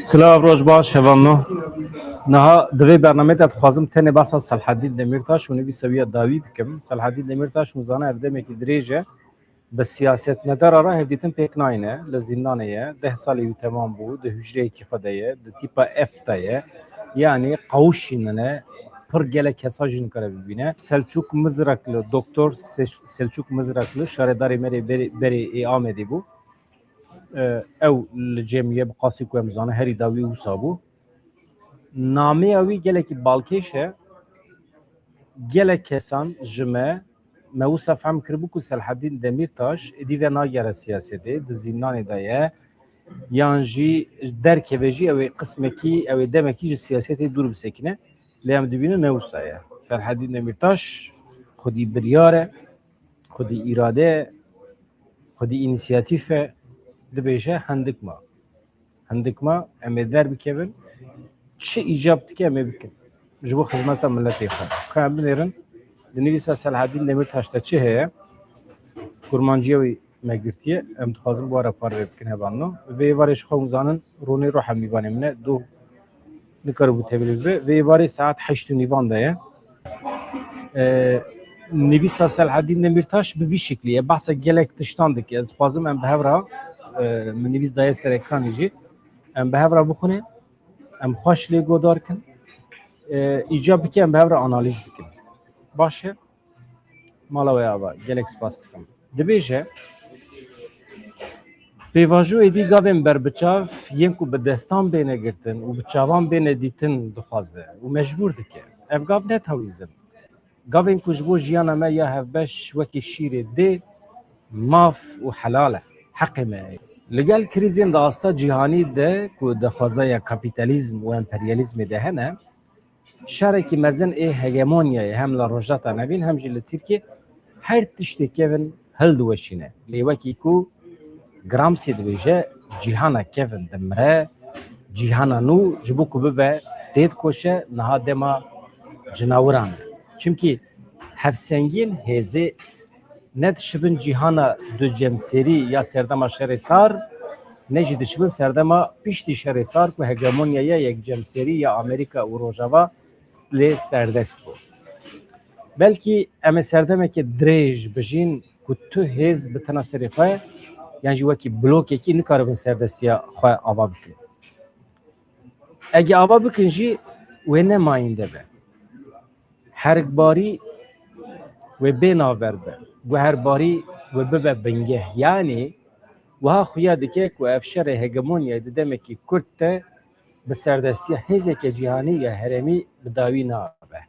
سلاف روز باش هفانو نها دوی برنامه تا خوازم تنه بحث صلاح الدین دمیرتاش و نوی سویه داوی بکم. صلاح الدین دمیرتاش مزانه افدمه کی دریجه بس سیاست نداره راه هدیتن پیک ناینه لزینانه 10 سالی تمام بود ده هجره کی خدایه ده تیپا اف تایه yani qavuşinene pır gele kesajın kare bibine Selçuk Mızraklı doktor Selçuk Mızraklı şaredari beri amedi bu ev cemiye qasi ku emzana heri davi usabu name avi geleki balkeşe gelek kesan jime mevsa fam kirbu ku Selahaddin Demirtaş edive nagere siyaseti de zindan daye yanji derkeveji ev kısmeki ev demeki siyaseti dur bisekine lem dibine mevsaya Selahaddin Demirtaş خودی بریاره خودی اراده خودی اینیسیاتیفه دبیشه هندک ما امدار بکن چه ایجاب تکی ام بکن جبو خدمت ملتی خود کام بنیرن دنیویسا Selahaddin Demirtaş تا چه هه کرمانجیوی مگرتیه ام تخازم بواره پار بکن هبانو و وارش خوزانن رونی رو هم میوانه منه دو نکار بو تبلیغ و واری ساعت 8 نیوان دایه نویسا Selahaddin Demirtaş به وی شکلیه بحث گلک تشتانده که از خوازم ام به هورا من نویس دایه سر اکرانی جی ام به هورا بخونه ام خوش لی گودار کن ایجاب که ام به هورا آنالیز بکن باشه مالا و آبا گلک سپاس کم دبیجه پیواجو ایدی گاویم بر بچاف ینکو به دستان بینه گرتن و بچاوان بینه دیتن دخوازه و مجبور دکه اف گاو نتاویزم گاوین کجبو جیانا ما یا هفبش وکی شیر دی ماف و حلاله حق ما لگل کریزین داستا جهانی ده که دخوازه یا کپیتالیزم و امپریالیزم ده هنه شرکی مزن هگمونیای هم لروجاتا نبین هم جل ترکی هر تشتی کهون هل دوشینه لیوکی کو گرامسی دویجه جهانا کهون دمره جهانا نو جبو که ببه دید کوشه نها دما جناورانه çünkü hevsengin hezi net şibin cihana dü cemseri ya serdama şeresar ne cidişbin serdama pişti şeresar ku hegemonyaya yek cemseri ya Amerika u Rojava le serdes bu. Belki eme serdame ki drej bijin ku tu hez bitana serife yani jivaki blok eki nikaribin serdesiya xwe ava bikin. Egi ava bikin jî we ne mayinde be. هرباری و بیناور به و هرباری و به بنگه یعنی و ها خویا دکه و افشار هگمونیا دیدم که کرد به سردستی هزک جهانی یا هرمی بداوی نابه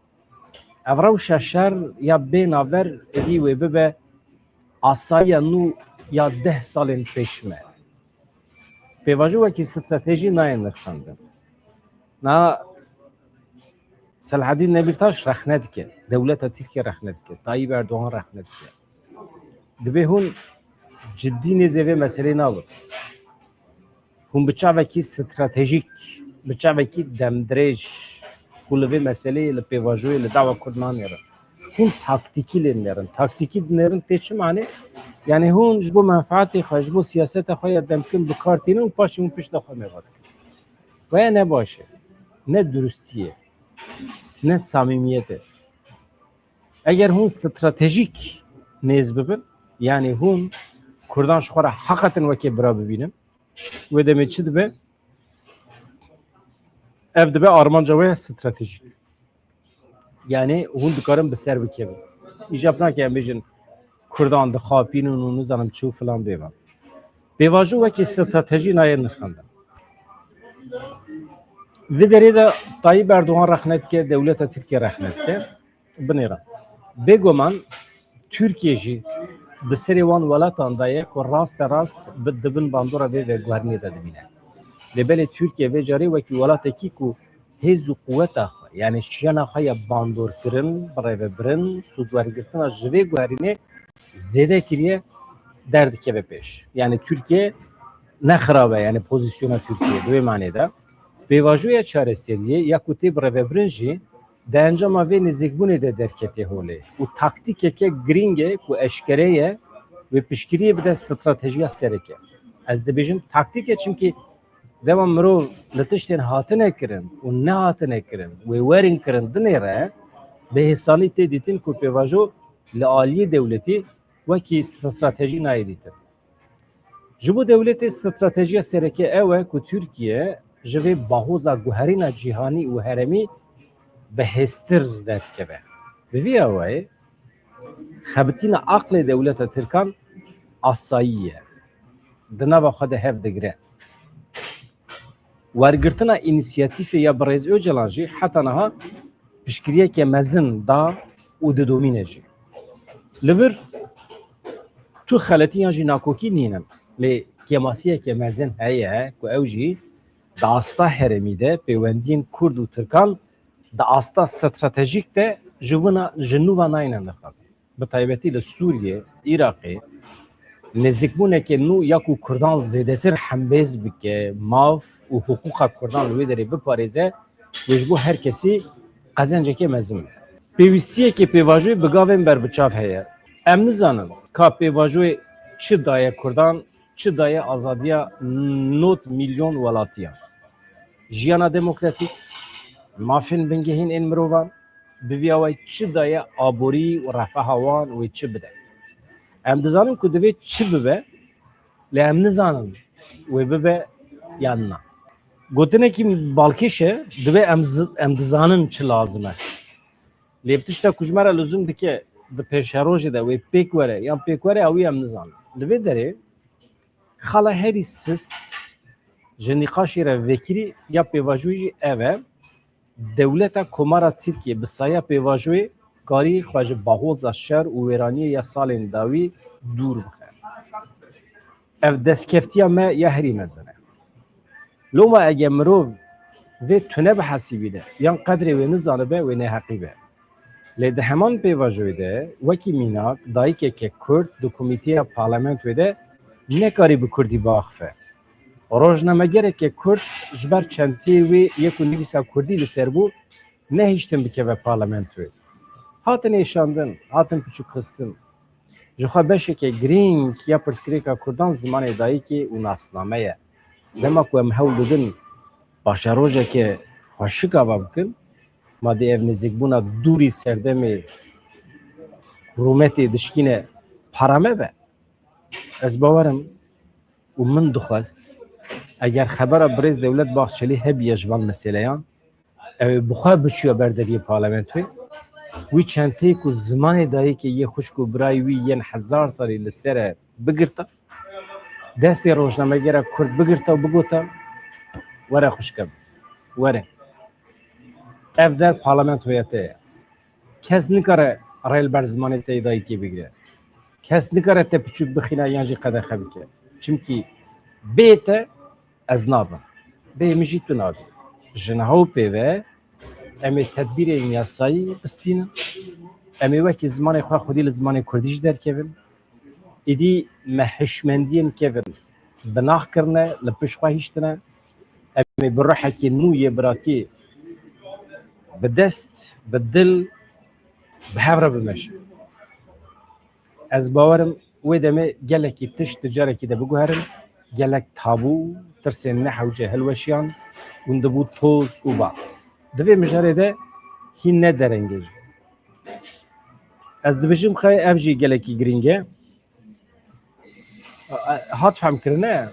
افرو ششر یا بیناور ادی و به آسیا نو یا 10 سال پیشمه به واجو کی استراتژی نه خواندم نه Selahaddin Demirtaş rəxnə dike, devleta Türkiye rəxnə dike, Tayyip Erdoğan rəxnə dike. Dibe hun ciddi nezeve mesele nabır. Hun bıçavaki stratejik, bıçavaki demdrej, kulübe meseleyi le pevajoyu le dava kurnan yarın. Hun taktiki lenlerin, taktiki dinlerin peçi mani, yani hun bu menfaati xoş, bu siyasete xoya demkin bu kartinin paşi hun peşte xoy mevad. Ve ne başı, ne dürüstiye. Ne samimiyeti. Eğer hun stratejik nezbibin, yani hun Kurdan şuara hakikaten vaki bira bibinin ve demek ki de evde be Armanca ve stratejik. Yani hun dikarın bir servi kebin. İcabna ki emijin Kurdan da khapinin onu zanım çu falan bevan. Bevaju vaki strateji nayen nırkandan. Ve derede Tayyip Erdoğan rahmet ki devlete Türkiye rahmet ki biniran. Begoman Türkiye'ci dışarıvan velatandaya ko rast bedbin bandura ve guarniye de dibine. Lebele Türkiye ve cari ve ki velataki ku hezu kuvveta yani şiyana haya bandur kirin breve birin sudvar girtin ajve guarine zede kiriye derdi ke peş. Yani Türkiye ne kharabe yani pozisyona Türkiye bu manada. Bevajoya çareseriye yakuti brevebrinji de encama ve nizikbune de derkete hole. U taktike ke gringe ku eşkereye ve pişkiriye bir de stratejiya sereke. Az de bejim taktike çünkü Dema mirov li tiştên hatine kirin û nehatine kirin wê werên kirin dinê re bêhêsanî tê dîtin ku pêvajo li aliyê dewletî wekî stratejî nayê dîtin. Ji bo dewletê stratejiya sereke ew e ku Tirkiye ji vê bahoza guherîna cîhanî û heremî bihêztir derkeve. Bi vî awayê xebitîna aqlê dewleta Tirkan asayî ye. Di nava xwe de hev digire. Wergirtina înisiyatîfê ya Birêz Öcalan jî heta niha piştgiriyeke mezin da û didomîne jî. Li vir tu xeletiyan jî nakokî nînin. Lê kemasiyeke mezin heye ku ew jî di asta heremî de peywendiyên Kurd û Tirkan di asta stratejîk de ji nûva nayîne nixwebin. Bi taybetî li Sûriye, Iraqê nêzîkbûneke nû ya ku Kurdan zêdetir hembêz bike, mav û hukûqa Kurdan li wê derê biparêze wê ji bo her kesî qezenceke mezin be. Pêwîstiyekê pêvajoyê bi gavên berbiçav heye. Em nizanin ka pêvajoyê çi daye Kurdan, çi daye azadiya 9 milyon welatiyan. Jiyana demokratîk, mafên bingehîn ên mirovan, bi vî awayî çi daye aborî û refaha wan wê çi bide. Em dizanin ku divê çi bibe, lê em nizanin wê bibe yan na. Gotinekî balkêş e, divê em dizanin çi lazim e. Lê tişta ku ji me re lûzum dike di pêşerojê de wê pêk were yan pêk were ew em nizanin. Li vê derê xala herî sist ji nîqaşê re vekirî ya pêvajoyê jî ev e dewleta Komara Tirkiye bi saya pêvajoyê karî xwe ji bahoza şer û wêraniyê ya salên dawî dûr bixe. Ev destkeftiya me ya herî mezin e. Loma ege mirov vê tune bihesibî de yan qedrê wê nizanibe wê neheqî be. Lê di heman pêvajoyê de wekî mînak dayîkeke Kurd di komîteya parlamentoyê de nekarî bi Kurdî biaxive. Rojnamegereke Kurd ji ber çentê wê yek û nivîsa Kurdî li ser bû nehîştin bikeve parlamentoyê. Hatin êşandin, hatin piçûk xistin. Ji xwe beşeke girîng ya pirsgirêka Kurdan zimanê dayîkê û nasname ye. Dema ku em hewl didin başarojeke xweşik ava bikin, madê ev nêzîkbûna dûrî serdemê rûmetê dişkîne parame be. Ez bawerim û min dixwest eger xebera Birêz Dewlet Baxçelî hebiye ji van meseleyan ew ê bi xwe biçûye ber deriyê parlamentoyê wî çenteyê ku zimanê dayîkê yê xuşk û birayê wî yên hezar salî li ser e bigirta destê rojnamegera Kurd bigirta û bigota were xuşkem were ev der parlamentoya te ye kes nikare rê li ber zimanê te dayîkê bigire kes nikare te piçûk bixîne yan jî qedexe bike çimkî bê te ez nabim bê min jî tu nabî ji niha û pêve em ê tedbîrên yasayî bistînin em ê wekî zimanê xwe xwedî li zimanê Kurdî jî derkevin êdî me hişmendiyên kevin bi nah kirine li pişt xwe hîştine em ê bi rihekê nû yê birakî bi dest bi dil bi hev re bimeşin ez bawerim wê demê gelekî tişt di carekî de biguherin gelek tabû tirsên nehewce hilweşiyan hûn dibû toz û ba divê mijarê de hîn ne derengê jî ez dibêjim xwe ev jî gelekî girîng e hat femkirine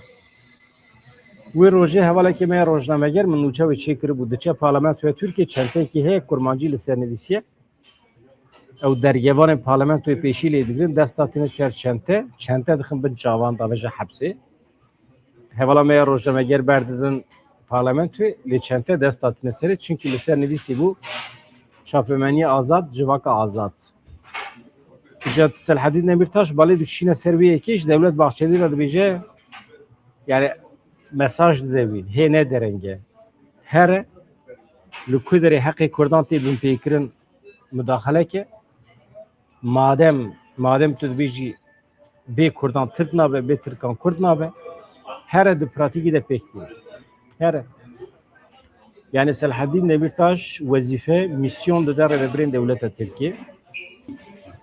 wê rojê hevalekê me ya rojnameger min nûçe wê çêkiribû diçe parlamentoya Tirkiye çenteyekî heye kurmancî li ser nivîsiye ew dergevanên parlamentoyê pêşî lê digirin dest tîne ser çente dixin bin çavan daveja hepsê hevala me ya rojnameger berdidin parlamentoyê lê çente dest tîne serê çünkü li ser nivîsî bû çapemeniye azad civaka azad ji Selhedîn Demirtaş balê dikişîne ser wê yekê ji Dewlet Baxçelî re dibêje yani mesaj dide wî hê ne derenge here li ku derê heqê Kurdan tê bin pêkirin müdaxeleke madem tu dibêjî bê Kurdan Tirk nabe bê Tirkan Kurd nabe here di pratikî de pêk bû here yani Selhedîn Demirtaş wezîfe misyon dide rêveberên dewleta Tirkiye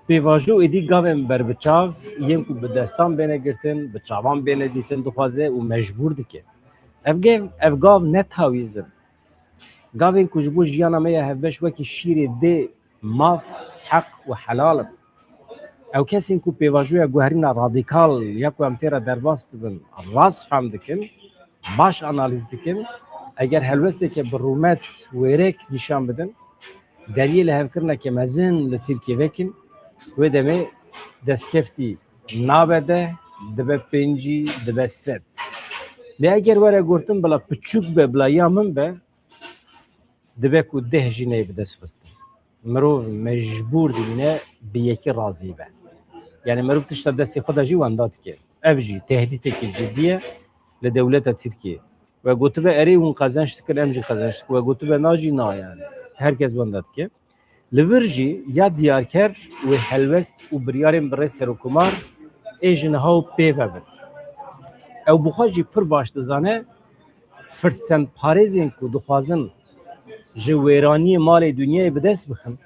pêvajo êdî gavên berbiçav yên ku bi destan bêne girtin bi çavan bêne dîtin dixwaze û mecbûr dike ev gav ne tawîzin. Gavên ku ji bo jiyana me ya hevbeş wekî şîrê dê maf, heq û helalin. Ew kesên ku pêvajoya guherîna radîkal ya ku em tê re derbas dibin, rast fehm dikin, baş analîz dikin, eger helwesteke bi rûmet wêrek nîşan bidin, deriyê li hevkirineke mezin li Tirkiye vekin, wê demê destkeftî nabe deh, dibe pêncî, dibe sed. Lê eger were gotin bila piçûk be, bila ya min be, dibe ku deh jî nê bi dest xistin. Mirov mecbûr dibîne bi yekî razî be. Yani mirov tişta destê xwe de jî wenda dike. Ev jî tehdîtekî ciddî ye li dewleta Tirkiye. Ve gotibe erê hûn qezenç dikin, em jî qezenç dikin. Ve gotibe na jî na yani. Herkes wenda dike. Li vir jî ya diyarker wê helwest û biryarên bi rê serokkomar ê ji niha û pêve bin. Ew bixwe jî pir baş dizane firsend parêzên ku dixwazin ji wêraniyê malê dunyayê bi dest bixin,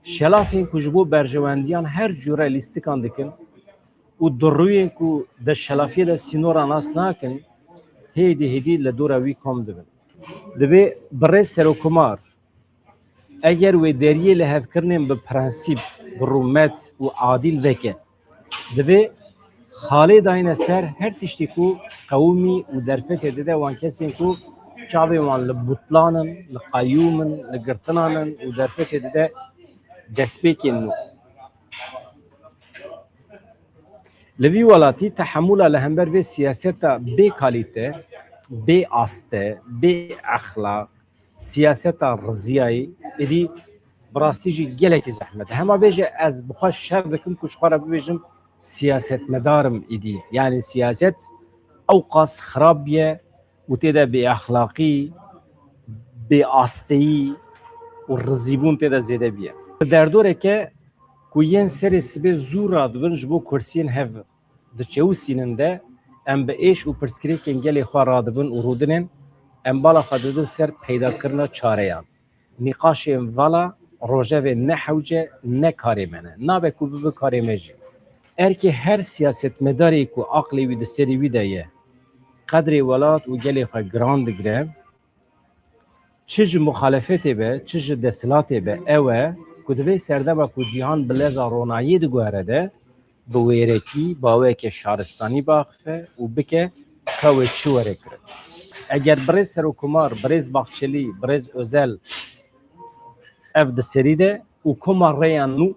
şelafên ku ji bo berjewendiyan her cure lîstikan dikin û dirûyên ku di şelafiyê de sînora nas nakin, hêdî hêdî li dora wî kom dibin. Divê bi rê serokkomar eger wê deriyê li hevkirinên bi prensîp, bi rûmet û adîl veke, divê xalê dayîne ser her tiştî ku qewmî û derfetê dide wan kesên ku çavên wan li butlanin, li qayyûmin, li girtinanin û derfetê dide destpêkên nû. Li vî welatî tehemûla li hember vê siyaseta bê kalîte, bê aste, bê exlaq, siyaseta riziyayî êdî bi rastî jî gelekî zehmet e. Hema bêje ez bixwe şer dikim ku ji xwe re bibêjim siyasetmedarim îdî. Yani siyaset ewqas xirab biye û têde bê exlaqî, bê asteyî û rizîbûn têde zêde biye. Derdoreke ku yên serê sibê zû radibin ji bo kursiyên hev di çewûsînin de em bi êş û pirsgirêkên gelê xwe radibin û rûdinên em bala xwe didin ser peydakirina çareyan. Nîqaşên vala rojevê ne hewce ne karê me ne. Nabe ku bibe karê me jî. Erkê her siyasetmedarê ku aqlê wî di serê wî de ye, qedrê welat û gelê xwe giran digire, çi ji muxalefetê be, çi ji desthilatê be, ew e ku divê serdema ku cîhan bi leza ronayî diguhere de bi wêrekî baweke şaristanî biaxife û bike xewê çi were kirin. Eger birêz serokkomar, birêz Baxçelî, birêz Özel ev di serî de û koma rêyan nû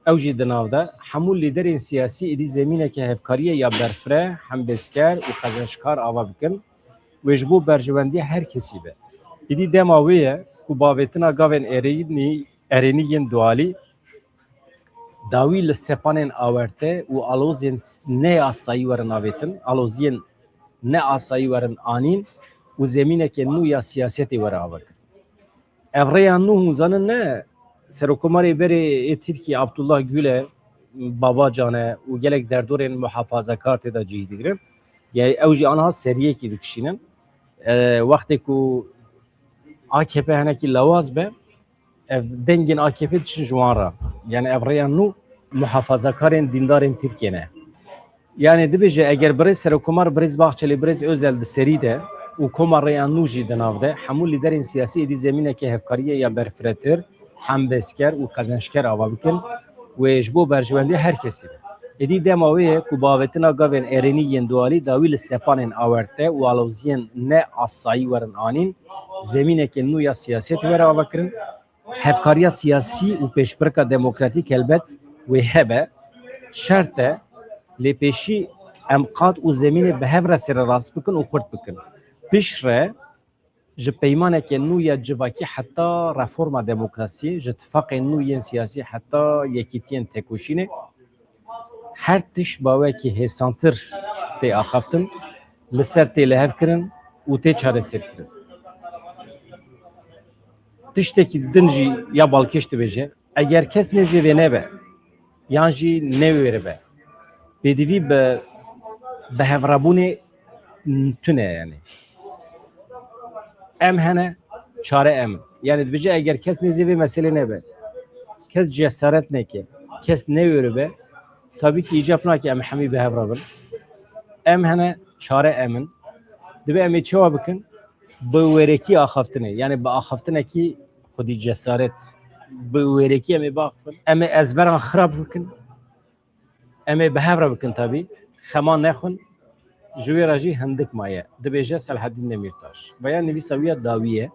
ew jî di nav de hemû lîderên siyasî êdî zemîneke hevkariyê ya berfire, hembesker û xezenşkar ava bikin wê ji bo berjewendiya her kesî be. Êdî dema wê ye ku bavêtina gavên erênîgên dualî dawî li sepanên awerte û alozên ne asayî werin avêtin, aloziyên ne asayî werin anîn û zemîneke nû ya siyasetê were avekin. Ev rêyan nû hûn zanin ne serokkomarê berê Tirkiye Abdullah Gül Babacan e û gelek derdorên muhafazakar têda cihî digirin. Yani ew jî aniha seriyekî dikişînin. Wextê ku AKP henekî lewaz be, ev dengên AKP dişin ji wan re. Yani ev rêyan nû muhafazakarên dîndarên Tirkiye ne. Yani dibêje eger birêz serokkomar, birêz Baxçelî, birêz Özel di serî de û koma rêyan nû jî di nav de hemû lîderên siyasî êdî zemîneke hevkariyê ya berfiretir, hembesker û xezenşker ava bikin wê ji bo berjewendiya her kesî be. Êdî dema wê ye ku bavêtina gavên erênîgên dualî dawî li sepanên awerte û aloziyên ne asayî werin anîn zemîneke nû ya siyasetê were avekirin. Hevkariya siyasî û pêşbirka demokratîk helbet wê hebe şert e lêpêşî em qad û zemînê bi hev re serê rast bikin û xurt bikin. Pişt re ji peymaneke nû ya civakî heta reforma demokrasiyê, ji tifaqên nû yên siyasî heta yekîtiyên têkoşînê her tişt bawekî hêsantir tê axaftin, li ser tê lihevkirin û tê çareserkirin. Tiştekî din jî ya balkêş dibêje, eger kes nêzê vê nebe yan jî newêre be, pêdivî bi hevrabûnê tune yani. Em hene, çare em. Yani dibêje eger kes nêzê vê meselê nebe, kes cesaret neke, kes newêre be, tabii ki icap nake em hemî bi hev rabin. Em hene, çare emin. Dibe em ê çawa bikin bi wêrekî axaftinê yani bi axaftinekî xwedî cesaret bi wêrekî em ê biaxivin em ê ezberan xirab bikin em ê bi hev re bikin tabî xema nexwin ji wê re jî hindik maye dibêje Selhedîn Demirtaş veya nivîsa wî ya dawî ye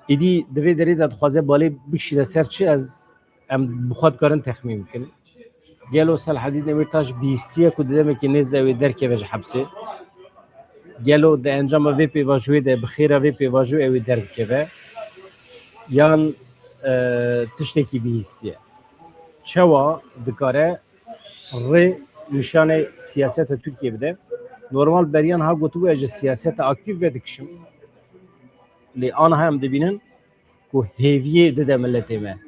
êdî di vê derê de dixwaze balê bikişîne ser çi ez em bi xwe dikarin texmîn bikin gelo Selhedîn Demirtaş bîstiye ku di demekî nêz de wê derkeve ji hepsê gelo di encama vê pêvajoyê de bi xêra vê pêvajoyê ew ê derbikeve yan tiştekî bihîstiye çawa dikare rê nîşanê siyaseta Tirkiye bide normal beriyan ha gotibû ez ji siyaseta aktif ve dikişim lê aniha em dibînin ku hêviyê dide milletê me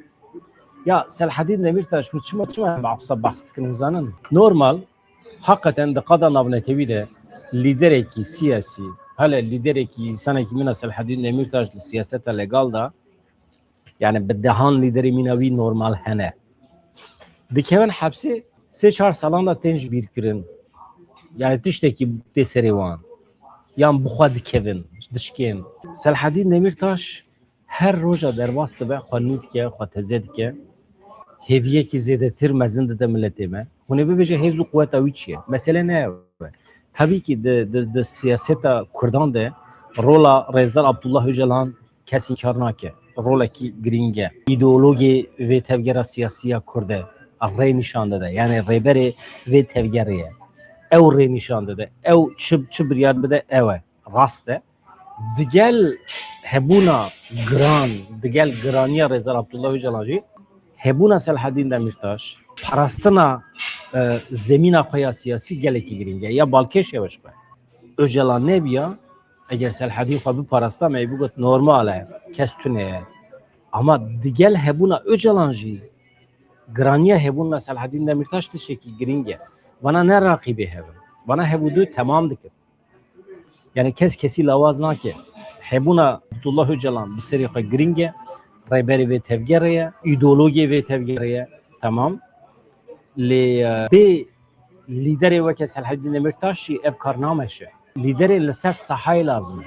ya Selhedîn Demirtaş hûn çima bahs dikin hûzanin normal hakikaten di qada navnetewî de liderekî siyasî hele liderekî insanekî mina Selhedîn Demirtaş li siyaseta legal da yani bi dehan liderê mîna wî normal hene dikevin hepsê 3-4 salan da tên ji bîr kirin yani tiştekî tê serê wan yan bi xwe dikevin dişkên Selhedîn Demirtaş her roja derbas dibe xwe nû dike xwe teze dike hêviyekî zêdetir mezin dide milletê me hûn ê bibêje hêz û quweta wî çi ye mesele ne ye tabii ki di siyaseta Kurdan de rola Rêzdar Abdullah Öcalan kesî kar nake rolekî girîng e îdeologê vê tevgera siyasî Kurd e rê nîşan dide yani rêberê vê tevgerê ye ew rê nîşan dide ew çi biryar bide ew e rast e digel hebûna giran digel giraniya Rêzdar Abdullah Öcalan jî hebûna Selhedîn Demirtaş parastina zemîna xwe ya siyasî gelekî girîng e ya balkêş ye weş be Öcalan nebiya eger Selhedîn xwe biparasta me bigot normal e kes tune ye ama digel hebûna Öcalan jî giraniya hebûna Selhedîn Demirtaş tiştekî girîng e bana ne raqîbê hevin bana hebûdû temam dikir yani kes kesî lawaz nake hebûna Abdullah Öcalan bi serê xwe girîng e rêberê vê tevgerê ye îdeologê vê tevgerê ye temam lê bê liderê weke Selhedîn Demirtaş jî ev kar nameşe liderê li ser sahayê lazim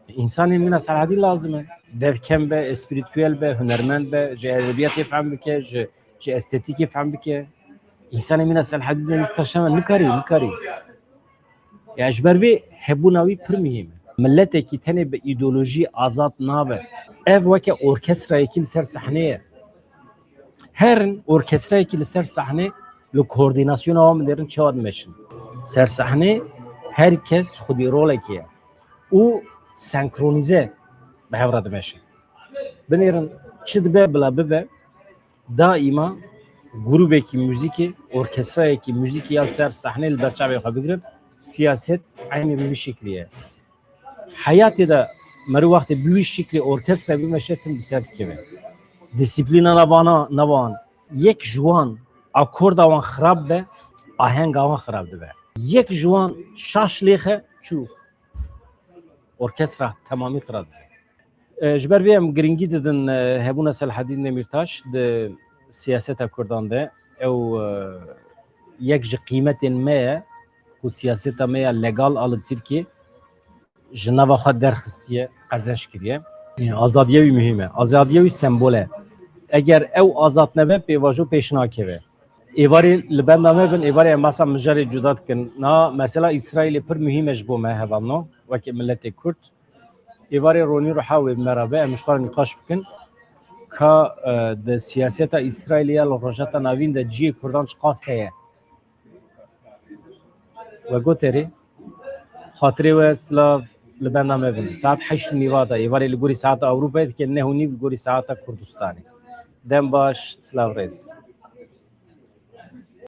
e însanê mîna Selhedîn lazim e devkem be espritüel be hunermend be ji edebiyatê fehm bike ji estetîkê fehm bike însanê mîna Selhedîn Demirtaş nikarî ya ji ber vê hebûna wî pir mîhîm e milletekî tenê bi îdeolojî azad nabe ev weke orkestrayekî li ser sahnê ye herin orkestrayekî li ser sahnê li koordînasyona wan biderin çawa dimeşin ser sahnê herkes xwedî rolekî ye û senkronize bi hev re dimeşin binêrin çi dibe bila bibe daîma grûbekî müzîkê orkestrayekî müzîkê ya ser sahnê li ber çavê xwe bigirin siyaset aynı bir şekli ye hayatê de merî wextê bi wî şeklê orkestra bimeşe tim bi ser dikeve disiplîna navan yek ji wan akorda wan xirab be ahenga wan xirab dibe yek ji wan şaş lêxe çû orkestra temamî xirab dibe ji ber vê em giringî didin hebûna Selhedîn Demirtaş di siyaseta Kurdan de ew yek ji qîmetên me ye ku siyaseta me ya legal alı Tirkiye ji nava xwe derxistiye qezeş kiriye azadiye wî mühim e azadiye wî sembol e eger ew azad nebe pêvajo pêş nakeve êvarê li benda me bin êvarê em basa mijarê cuda dikin na mesela İsraîlê pir mühim e ji bo me hevalno wekî milletê Kurd êvarê ronî riha wê merabe em ji xwe re nîqaş bikin ka di siyaseta İsraîlê ya li rojata navîn de ciyê Kurdan çi qas heye ve goterê xatirê we silav li benda me bin saet 8 nîva da êvarê li gorî saeta Ewropayê dike 9 nîv li gorî saeta Kurdistanê dem baş silav rêz